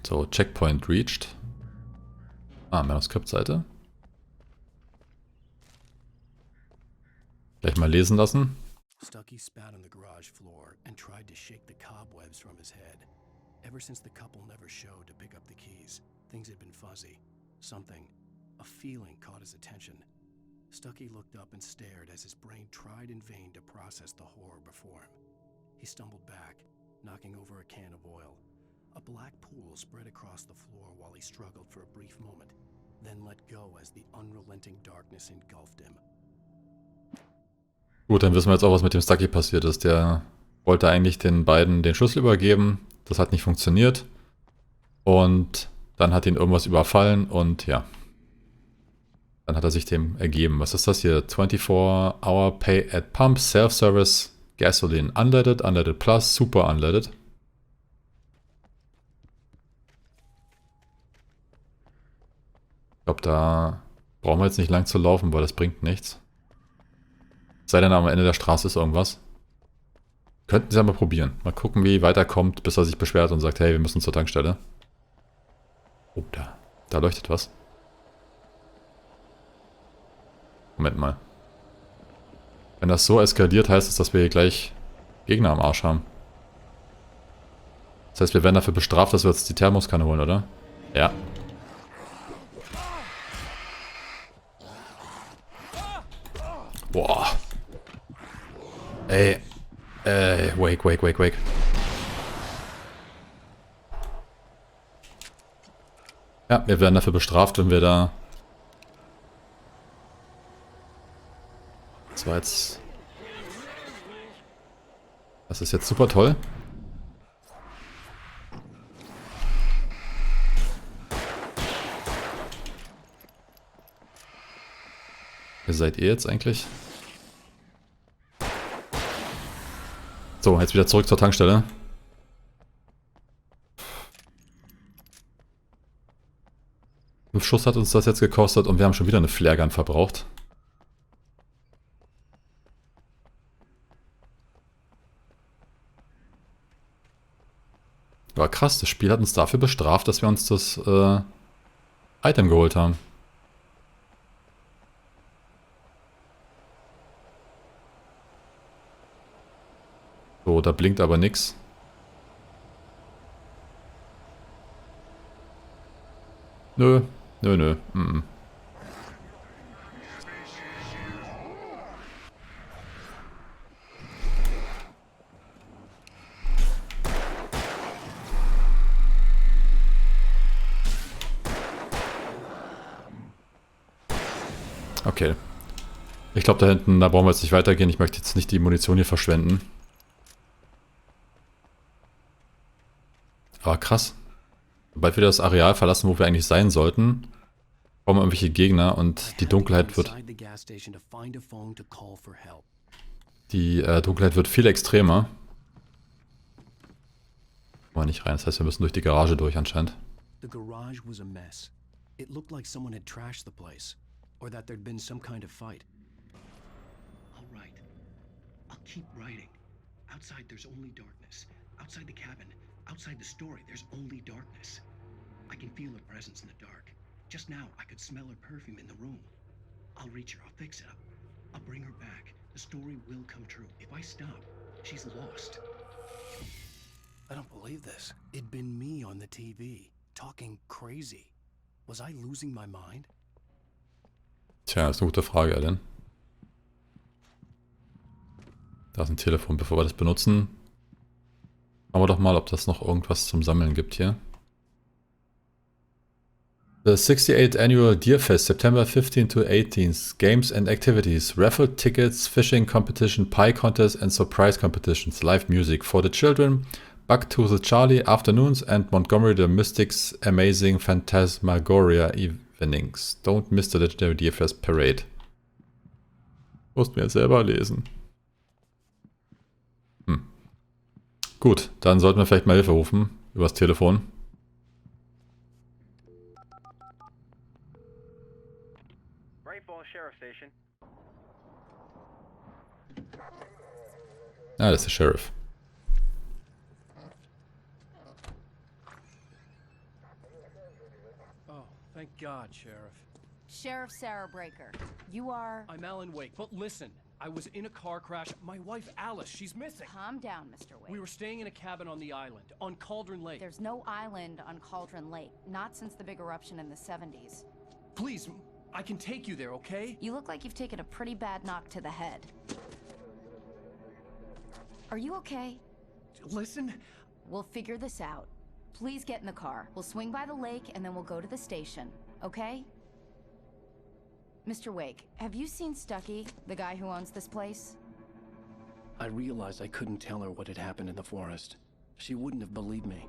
So, Checkpoint reached. Ah, Manuskriptseite. Gleich mal lesen lassen. Stucky spat on the garage floor and tried to shake the cobwebs from his head. Ever since the couple never showed to pick up the keys, things had been fuzzy. Something, a feeling caught his attention. Stucky looked up and stared as his brain tried in vain to process the horror before him. He stumbled back, knocking over a can of oil. A black pool spread across the floor while he struggled for a brief moment, then let go as the unrelenting darkness engulfed him. Gut, dann wissen wir jetzt auch, was mit dem Stucky passiert ist. Der wollte eigentlich den beiden den Schlüssel übergeben. Das hat nicht funktioniert. Und dann hat ihn irgendwas überfallen und ja. Dann hat er sich dem ergeben. Was ist das hier? 24-Hour Pay at Pump, Self-Service, Gasoline, Unleaded, Unleaded Plus, Super Unleaded. Ich glaube, da brauchen wir jetzt nicht lang zu laufen, weil das bringt nichts. Sei denn, am Ende der Straße ist irgendwas. Könnten Sie ja mal probieren. Mal gucken, wie weit er kommt, bis er sich beschwert und sagt, hey, wir müssen zur Tankstelle. Oh, da leuchtet was. Moment mal. Wenn das so eskaliert, heißt es, dass wir hier gleich Gegner am Arsch haben. Das heißt, wir werden dafür bestraft, dass wir jetzt die Thermoskanne holen, oder? Ja. Boah. Ey. Wake. Ja, wir werden dafür bestraft, wenn wir da... Das war jetzt... Das ist jetzt super toll. Wer seid ihr jetzt eigentlich? So, jetzt wieder zurück zur Tankstelle. Fünf Schuss hat uns das jetzt gekostet und wir haben schon wieder eine Flaregun verbraucht. War krass, das Spiel hat uns dafür bestraft, dass wir uns das Item geholt haben. So, da blinkt aber nix. Nö. Okay. Ich glaube, da hinten, da brauchen wir jetzt nicht weitergehen. Ich möchte jetzt nicht die Munition hier verschwenden. Aber krass. Sobald wir das Areal verlassen, wo wir eigentlich sein sollten, kommen irgendwelche Gegner und die Dunkelheit wird... Die Dunkelheit wird viel extremer. Kommen wir nicht rein, das heißt, wir müssen durch die Garage durch anscheinend. The garage was a mess. It looked like someone had trashed the place, or that there'd been some kind of fight. I'll write. I'll keep writing. Outside there's only darkness. Outside the cabin, outside the story, there's only darkness. I can feel her presence in the dark. Just now, I could smell her perfume in the room. I'll reach her, I'll fix it up. I'll bring her back. The story will come true. If I stop, she's lost. I don't believe this. It'd been me on the TV, talking crazy. Was I losing my mind? Tja, das ist eine gute Frage, Alan. Da ist ein Telefon, bevor wir das benutzen. Schauen wir doch mal, ob das noch irgendwas zum Sammeln gibt hier. The 68th Annual Deer Fest, September 15 to 18th. Games and activities, raffle tickets, fishing competition, pie contest and surprise competitions. Live music for the children. Back to the Charlie afternoons and Montgomery the Mystics amazing Phantasmagoria evenings. Don't miss the Legendary Deer Fest Parade. Musst mir selber lesen. Gut, dann sollten wir vielleicht mal Hilfe rufen. Übers Telefon. Ah, das ist der Sheriff. God, Sheriff. Sheriff Sarah Breaker. You are... I'm Alan Wake, but listen. I was in a car crash. My wife, Alice, she's missing. Calm down, Mr. Wake. We were staying in a cabin on the island, on Cauldron Lake. There's no island on Cauldron Lake. Not since the big eruption in the 70s. Please, I can take you there, okay? You look like you've taken a pretty bad knock to the head. Are you okay? Listen. We'll figure this out. Please get in the car. We'll swing by the lake and then we'll go to the station, okay? Mr. Wake, have you seen Stucky, the guy who owns this place? I realized I couldn't tell her what had happened in the forest. She wouldn't have believed me.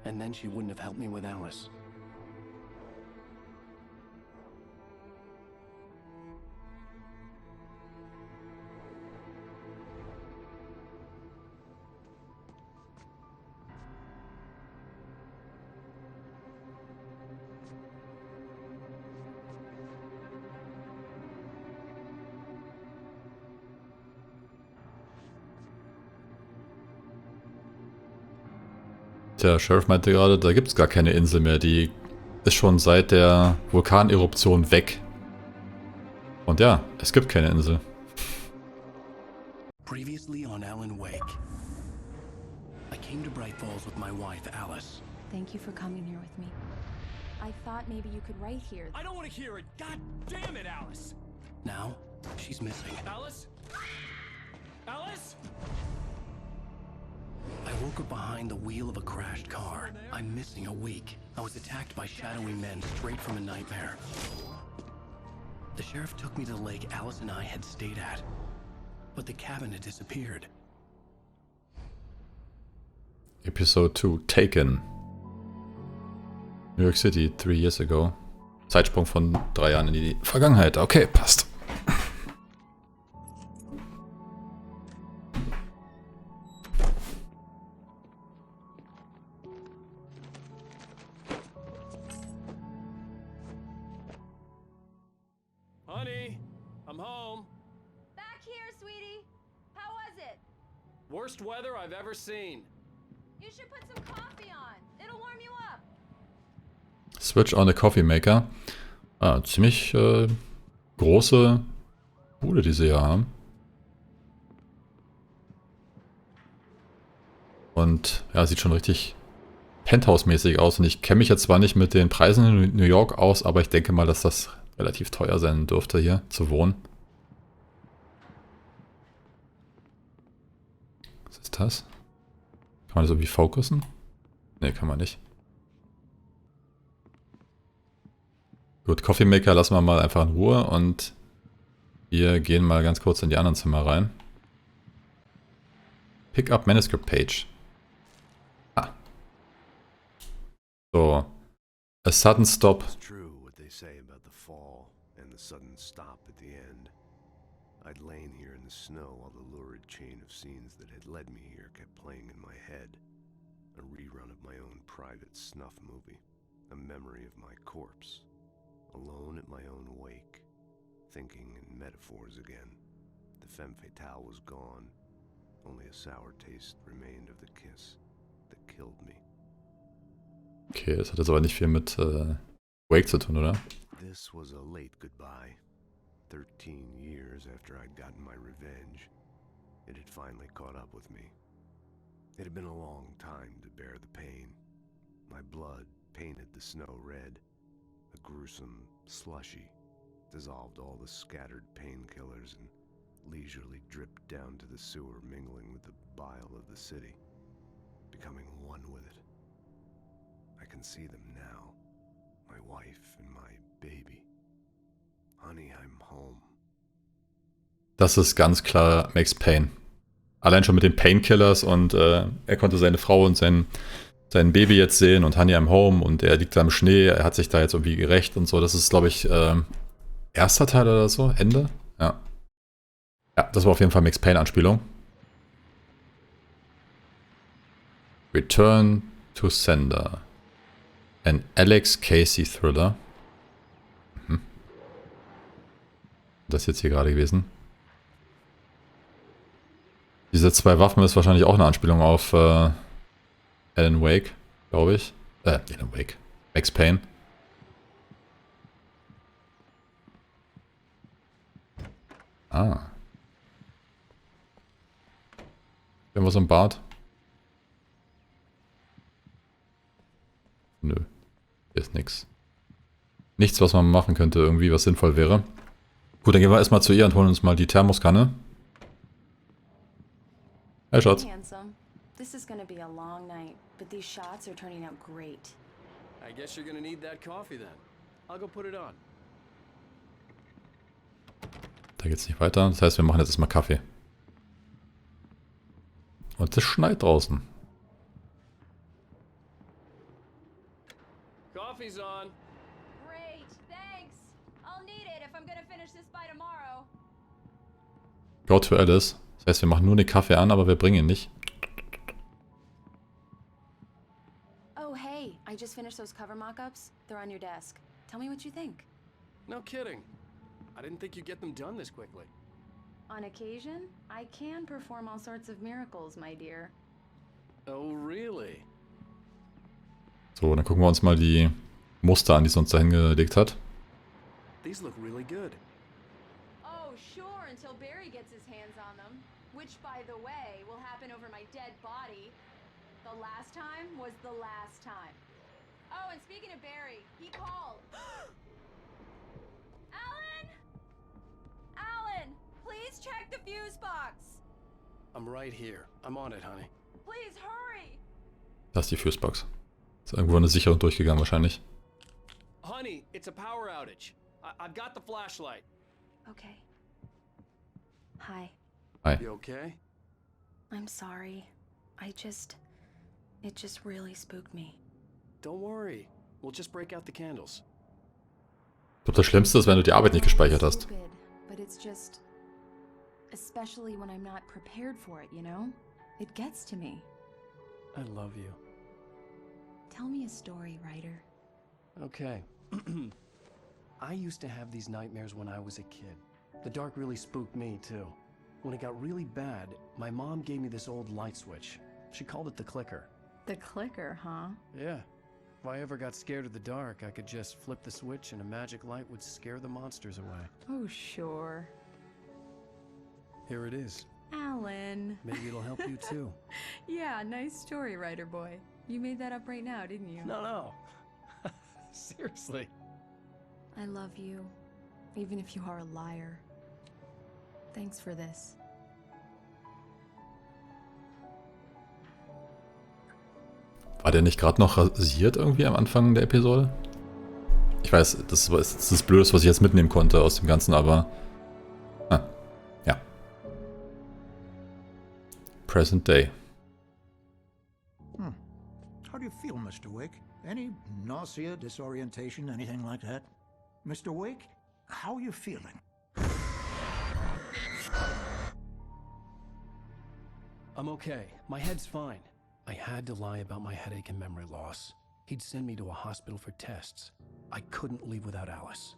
And then she wouldn't have helped me with Alice. Der Sheriff meinte gerade, da gibt es gar keine Insel mehr. Die ist schon seit der Vulkaneruption weg. Und ja, es gibt keine Insel. Previously on Alan Wake. I came to Bright Falls with my wife, Alice. Thank you for coming here with me. I thought maybe you could write here. I don't want to hear it. God damn it, Alice. Now, she's missing. Alice? Alice? I woke up behind the wheel of a crashed car. I'm missing a week. I was attacked by shadowy men straight from a nightmare. The sheriff took me to the lake Alice and I had stayed at. But the cabin had disappeared. Episode 2, Taken. New York City, 3 years ago. Zeitsprung von 3 Jahren in die Vergangenheit. Okay, passt. Honey, I'm home. Back here, sweetie. How was it? Worst weather I've ever seen. You should put some coffee on. It'll warm you up. Switch on the Coffee Maker. Ah, ziemlich große Bude, die sie hier haben. Und ja, sieht schon richtig Penthouse-mäßig aus. Und ich kenne mich jetzt zwar nicht mit den Preisen in New York aus, aber ich denke mal, dass das relativ teuer sein dürfte, hier zu wohnen. Was ist das? Kann man das irgendwie fokussen? Ne, kann man nicht. Gut, Coffee Maker lassen wir mal einfach in Ruhe und wir gehen mal ganz kurz in die anderen Zimmer rein. Pick up Manuscript Page. Ah. So. A sudden stop. It's true what they say about the fall and the sudden stop at the end. I'd lain here in the snow while the lurid chain of scenes that had led me here kept playing in my head. A rerun of my own private snuff movie. A memory of my corpse. Alone at my own wake. Thinking in metaphors again. The femme fatale was gone. Only a sour taste remained of the kiss that killed me. Okay, das hat jetzt aber nicht viel mit Wake zu tun, oder? This was a late goodbye. 13 years after I'd gotten my revenge, it had finally caught up with me. It had been a long time to bear the pain. My blood painted the snow red. A gruesome slushy dissolved all the scattered painkillers and leisurely dripped down to the sewer, mingling with the bile of the city, becoming one with it. I can see them now, my wife and my baby. Honey, I'm home. Das ist ganz klar Max Payne. Allein schon mit den Painkillers und er konnte seine Frau und sein Baby jetzt sehen und Honey I'm Home und er liegt da im Schnee, er hat sich da jetzt irgendwie gerecht und so. Das ist, glaube ich, erster Teil oder so, Ende? Ja. Ja, das war auf jeden Fall Max Payne-Anspielung. Return to Sender. An Alex Casey Thriller. Mhm. Das ist jetzt hier gerade gewesen. Diese 2 Waffen ist wahrscheinlich auch eine Anspielung auf Alan Wake, glaube ich. Alan Wake. Max Payne. Ah. Haben wir so ein Bad? Nö. Hier ist nix. Nichts, was man machen könnte, irgendwie, was sinnvoll wäre. Gut, dann gehen wir erstmal zu ihr und holen uns mal die Thermoskanne. Hey, Schatz. Handsome. This is gonna be a long night, but these shots are turning out great. I guess you're gonna need that coffee then. I'll go put it on. Da geht's nicht weiter. Das heißt, wir machen jetzt erstmal Kaffee. Und es schneit draußen. Coffee's on. Great, thanks. I'll need it if I'm gonna finish this by tomorrow. Gott für alles. Das heißt, wir machen nur den Kaffee an, aber wir bringen ihn nicht. Oh, hey, I just finished those cover mock-ups. They're on your desk. Tell me what you think. No kidding. I didn't think you'd get them done this quickly. On occasion, I can perform all sorts of miracles, my dear. Oh, really? So, dann gucken wir uns mal die Muster an, die sie uns da hingelegt hat. These look really good. Oh, sure, until Barry gets his hands on them. Which, by the way, will happen over my dead body. The last time was the last time. Oh, and speaking of Barry, he called. Alan! Alan, please check the fuse box. I'm right here. I'm on it, honey. Please hurry. Das ist die Fusebox. Ist irgendwo eine Sicherung durchgegangen wahrscheinlich. Honey, it's a power outage. I've got the flashlight. Okay. Hi. Hi. You okay? I'm sorry. It just really spooked me. Don't worry. We'll just break out the candles. Ich glaube, das Schlimmste ist, wenn du die Arbeit nicht gespeichert hast. Stupid, but it's just, especially when I'm not prepared for it, you know? It gets to me. I love you. Tell me a story, writer. Okay. I used to have these nightmares when I was a kid. The dark really spooked me, too. When it got really bad, my mom gave me this old light switch. She called it the clicker. The clicker, huh? Yeah. If I ever got scared of the dark, I could just flip the switch and a magic light would scare the monsters away. Oh, sure. Here it is. Alan. Maybe it'll help you, too. Yeah, nice story, writer boy. You made that up right now, didn't you? No. Seriously. I love you, even if you are a liar. Thanks for this. War der nicht gerade noch rasiert irgendwie am Anfang der Episode? Ich weiß, das ist das Blödes, was ich jetzt mitnehmen konnte aus dem Ganzen, aber... ja. Present Day. How do you feel, Mr. Wake? Any nausea, disorientation, anything like that? Mr. Wake, how are you feeling? I'm okay. My head's fine. I had to lie about my headache and memory loss. He'd send me to a hospital for tests. I couldn't leave without Alice.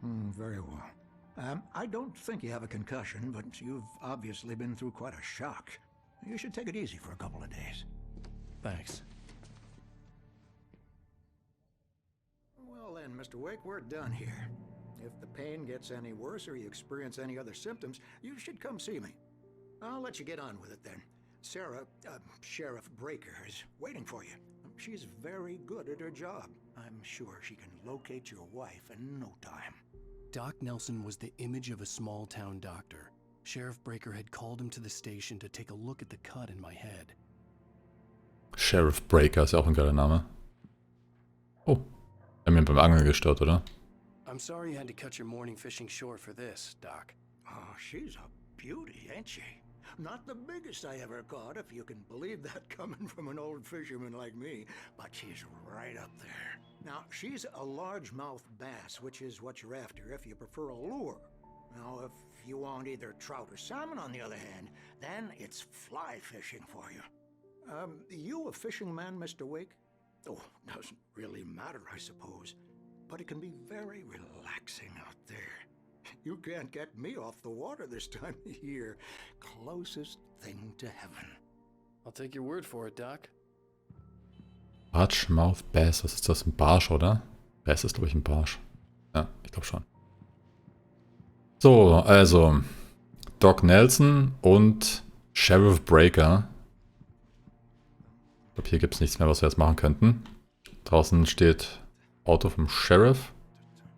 Very well. I don't think you have a concussion, but you've obviously been through quite a shock. You should take it easy for a couple of days. Thanks. Well then, Mr. Wake, we're done here. If the pain gets any worse or you experience any other symptoms, you should come see me. I'll let you get on with it then. Sarah, Sheriff Breaker, is waiting for you. She's very good at her job. I'm sure she can locate your wife in no time. Doc Nelson was the image of a small-town doctor. Sheriff Breaker had called him to the station to take a look at the cut in my head. Sheriff Breaker ist ja auch ein geiler Name. Oh, wir haben ihn beim Angeln gestört, oder? I'm sorry you had to cut your morning fishing short for this, Doc. Oh, she's a beauty, ain't she? Not the biggest I ever caught, if you can believe that coming from an old fisherman like me, but she's right up there. Now, she's a largemouth bass, which is what you're after if you prefer a lure. Now, if you want either trout or salmon, on the other hand, then it's fly fishing for you. You a fishing man, Mr. Wake? Oh, doesn't really matter, I suppose. But it can be very relaxing out there. You can't get me off the water this time of year. Closest thing to heaven. I'll take your word for it, Doc. Largemouth Bass, was ist das? Ein Barsch, oder? Bass ist, glaube ich, ein Barsch. Ja, ich glaube schon. So, also, Doc Nelson und Sheriff Breaker. Ich glaube, hier gibt es nichts mehr, was wir jetzt machen könnten. Draußen steht Auto vom Sheriff.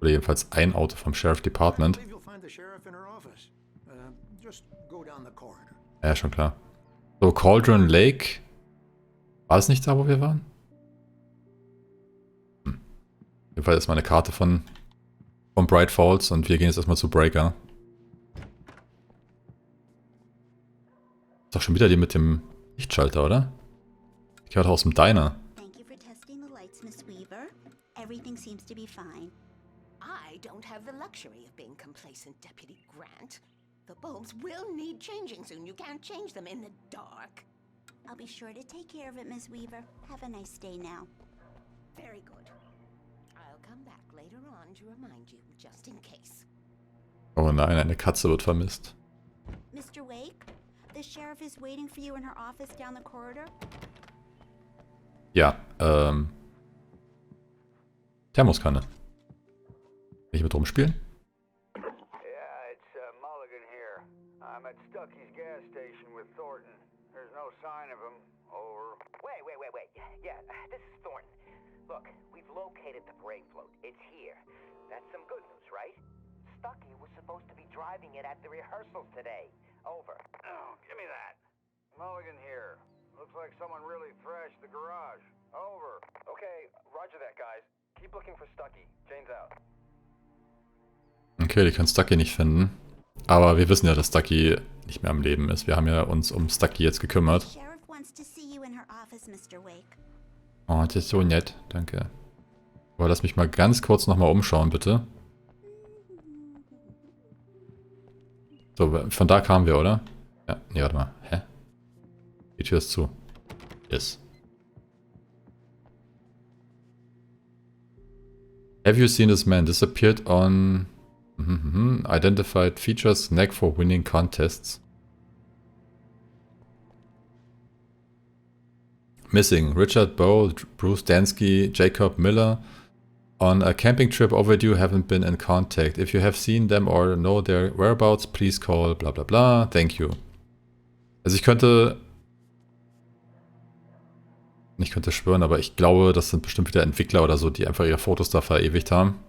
Oder jedenfalls ein Auto vom Sheriff Department. Ja, schon klar. So, Cauldron Lake. War es nicht da, wo wir waren? Auf jeden Fall ist mal eine Karte von Bright Falls und wir gehen jetzt erstmal zu Breaker. Ist doch schon wieder die mit dem Lichtschalter, oder? Ich gehört aus dem Diner. Thank you for testing the lights, Miss Weaver. Everything seems to be fine. I don't have the luxury of being complacent, Deputy Grant. The bulbs will need changing soon. You can't change them in the dark. I'll be sure to take care of it, Miss Weaver. Have a nice day now. Very good. I'll come back later on to remind you, just in case. Oh nein, eine Katze wird vermisst. Mr. Wake, the sheriff is waiting for you in her office down the corridor. Ja, Thermoskanne. Will ich mit rumspielen? Yeah, it's Mulligan here. I'm at Stucky's gas station with Thornton. There's no sign of him. Over. Wait. Yeah, this is Thornton. Look, we've located the brake float. It's here. That's some good news, right? Stucky was supposed to be driving it at the rehearsals today. Over. Oh, give me that. Mulligan here. Looks like someone really thrashed the garage. Over. Okay, roger that, guys. Keep looking for Stucky. Jane's out. Okay, die können Stucky nicht finden. Aber wir wissen ja, dass Stucky nicht mehr am Leben ist. Wir haben ja uns um Stucky jetzt gekümmert. Sheriff wants to see you in her office, Mr. Wake. Oh, das ist so nett. Danke. Aber lass mich mal ganz kurz nochmal umschauen, bitte. So, von da kamen wir, oder? Ja, nee, warte mal. Hä? Die Tür ist zu. Yes. Have you seen this man? Disappeared on... Identified features, knack for winning contests. Missing. Richard Bowe, Bruce Dansky, Jacob Miller. On a camping trip overdue, haven't been in contact. If you have seen them or know their whereabouts, please call bla bla bla. Thank you. Also ich könnte schwören, aber ich glaube, das sind bestimmt wieder Entwickler oder so, die einfach ihre Fotos da verewigt haben.